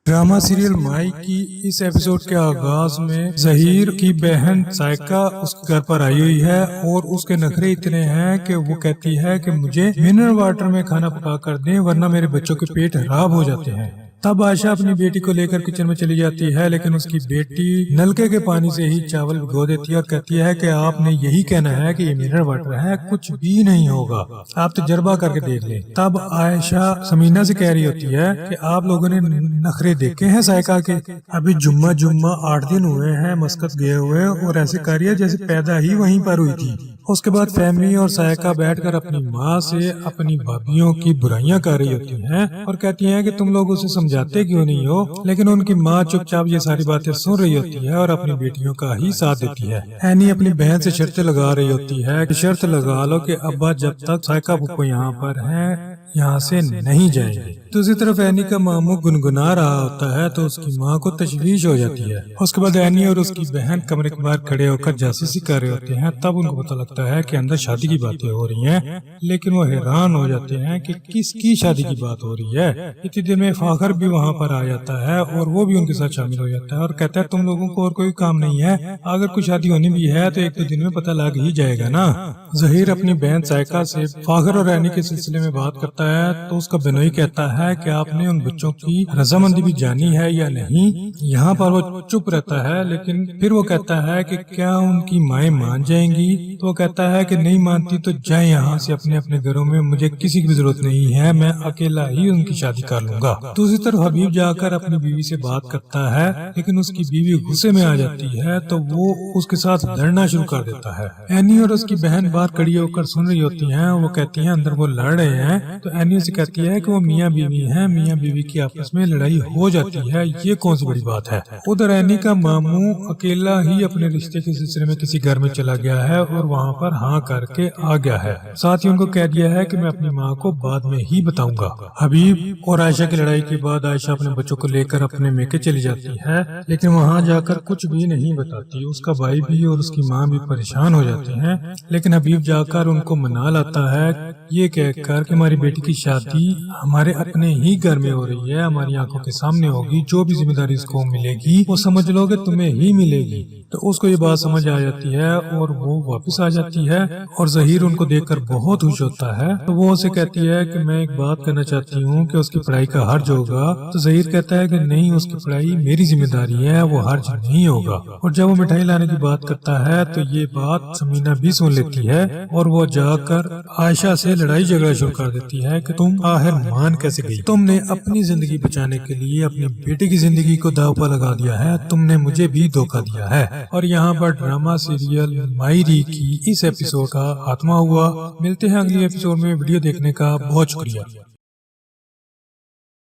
Drama serial माई की इस episode के आगाज में ज़हीर की बहन साइका उस घर पर आई हुई है और उसके नखरे इतने हैं कि वो कहती है कि मुझे मिनरल वाटर में खाना पका कर दें वरना मेरे बच्चों के पेट खराब हो जाते हैं। तब आयशा अपनी बेटी को लेकर किचन में चली जाती है, लेकिन उसकी बेटी नलके के पानी से ही चावल भिगो देती है और कहती है कि आपने यही कहना है कि ये मिनरल वाटर है, कुछ भी नहीं होगा, आप तजर्बा करके देख लें। तब आयशा समीना से कह रही होती है कि आप लोगों ने नखरे देखे हैं साइका के, अभी जुम्मा 8 दिन हुए हैं मस्कत गए हुए और ऐसे कर रही है जैसे पैदा ही वहीं पर हुई थी। उसके बाद फैमी और साइका बैठकर अपनी माँ से अपनी भाभीियों की बुराइयां कर रही होती हैं और कहती हैं कि तुम लोग उसे समझाते क्यों नहीं हो, लेकिन उनकी माँ चुपचाप ये सारी बातें सुन रही होती है और अपनी बेटियों का ही साथ देती है। एनी अपनी बहन से शर्तें लगा रही होती है कि शर्त लगा लो कि अब्बा जब तक साइका पुप्पो यहाँ पर हैं यहाँ से नहीं जाएंगे। दूसरी तरफ एनी का मामू गुनगुना रहा होता है तो उसकी माँ को तशवीश हो जाती है। उसके बाद एनी और उसकी बहन कमरे के बाहर खड़े होकर जासूसी कर रहे होते हैं। तब उनको पता लगता है कि अंदर शादी की बातें हो रही हैं, लेकिन वो हैरान हो जाते हैं कि किसकी शादी की बात हो रही है। इतनी देर में फाखर भी वहाँ पर आ जाता है और वो भी उनके साथ शामिल हो जाता है और कहता है तुम लोगों को और कोई काम नहीं है, अगर कोई शादी होनी भी है तो 1-2 दिन में पता लग ही जाएगा ना। ज़हीर अपनी बहन साइका से फाखर और एनी के सिलसिले में बात करता है तो उसका बिनोई कहता है कि आपने उन बच्चों की रजामंदी भी जानी है या नहीं। यहाँ पर वो चुप रहता है, लेकिन फिर वो कहता है कि क्या उनकी माएं मान जाएंगी, तो वो कहता है कि नहीं मानती तो जाए यहाँ से अपने अपने घरों में, मुझे किसी की भी जरूरत नहीं है, मैं अकेला ही उनकी शादी कर लूंगा। दूसरी तरफ हबीब जाकर अपनी बीवी से बात करता है, लेकिन उसकी बीवी गुस्से में आ जाती है तो वो उसके साथ लड़ना शुरू कर देता है। एनी और उसकी बहन बाहर खड़ी होकर सुन रही होती हैं, वो कहती हैं अंदर वो लड़ रहे हैं तो एनी से कहती है कि वो मियाँ बीवी हैं, मियाँ बीवी की आपस में लड़ाई हो जाती है, ये कौन सी बड़ी बात है। उधर एनी का मामू अकेला ही अपने रिश्ते के सिलसिले में किसी घर में चला गया है और वहाँ पर हाँ करके आ गया है। साथ ही उनको कह दिया है कि मैं अपनी माँ को बाद में ही बताऊंगा। हबीब और आयशा की लड़ाई के बाद आयशा अपने बच्चों को लेकर अपने मेके चली जाती है, लेकिन वहाँ जाकर कुछ भी नहीं बताती। उसका भाई भी और उसकी माँ भी परेशान हो जाते हैं, लेकिन हबीब जाकर उनको मना लाता है ये कहकर कि हमारी बेटी की शादी हमारे अपने ही घर में हो रही है, हमारी आंखों के सामने होगी, जो भी जिम्मेदारी इसको मिलेगी वो समझ लो कि तुम्हें ही मिलेगी। तो उसको ये बात समझ आ जाती है और वो वापस आ जाती है और ज़हीर उनको देखकर बहुत खुश होता है। तो वो उसे कहती है कि मैं एक बात करना चाहती हूँ कि उसकी पढ़ाई का हर्ज होगा। तो ज़हीर कहता है कि नहीं, उसकी पढ़ाई मेरी जिम्मेदारी है, वो हर्ज नहीं होगा। और जब वो मिठाई लाने की बात करता है तो ये बात समीना भी सुन लेती है और वो जाकर आयशा से लड़ाई झगड़ा शुरू कर देती है कि तुम आखिर मान कैसे गई, तुमने अपनी जिंदगी बचाने के लिए अपनी बेटी की जिंदगी को दांव पर लगा दिया है, तुमने मुझे भी धोखा दिया है। और यहाँ पर ड्रामा सीरियल मायरी की इस एपिसोड का खात्मा हुआ। मिलते हैं अगली एपिसोड में। वीडियो देखने का बहुत शुक्रिया।